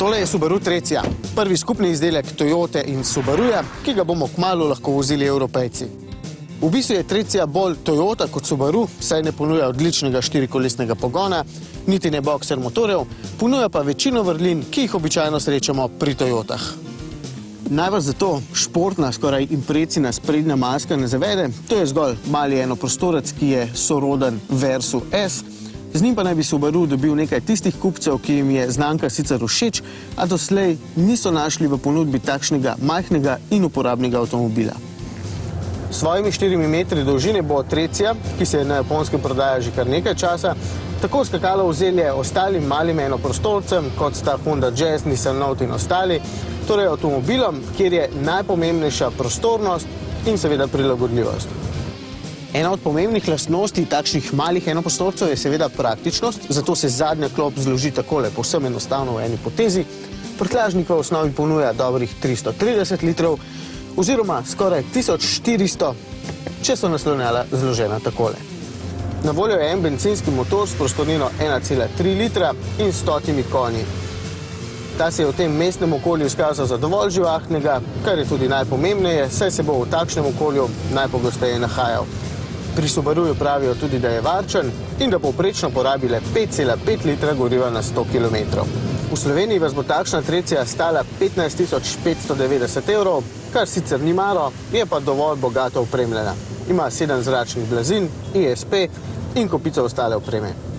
Tole je Subaru Trezia, prvi skupni izdelek Toyote in Subaruja, ki ga bomo kmalu lahko vozili Evropejci. V bistvu je Trezia bolj Toyota kot Subaru, saj ne ponuja odličnega štirikolesnega pogona, niti ne boxer motorjev, ponuja pa večino vrlin, ki jih običajno srečamo pri Toyotah. Naj vas zato športna, skoraj impresivna sprednja maska ne zavede, to je zgolj mali enoprostorec, ki je soroden Versu S. Z njim pa naj bi Subaru dobil nekaj tistih kupcev, ki jim je znamka sicer všeč, a doslej niso našli v ponudbi takšnega majhnega in uporabnega avtomobila. S svojimi 4 metri dolžine bo Trezia, ki se na Japonskem prodaja že kar nekaj časa, tako skakalo ozemlje ostalim malim enoprostorcem, kot sta Honda Jazz, Nissan Note in ostali, torej avtomobilom, kjer je najpomembnejša prostornost in seveda prilagodljivost. Ena od pomembnih lastnosti takšnih malih enoprostorcev je seveda praktičnost, zato se zadnja klop zloži takole povsem enostavno v eni potezi. Prtljažnik v osnovi ponuja dobrih 330 litrov, oziroma skoraj 1400, če so naslonjala zložena takole. Na voljo je en bencinski motor s prostornino 1,3 litra in 100 konji. Ta se je v tem mestnem okolju izkazal za dovolj živahnega, kar je tudi najpomembneje, saj se bo v takšnem okolju najpogosteje nahajal. Pri Subaruju pravijo tudi, da je varčen in da povprečno porabi le 5,5 litra goriva na 100 km. V Sloveniji vas bo takšna Trezia stala 15 590 evrov, kar sicer ni malo, je pa dovolj bogato opremljena. Ima 7 zračnih blazin, ESP in kopico ostale opreme.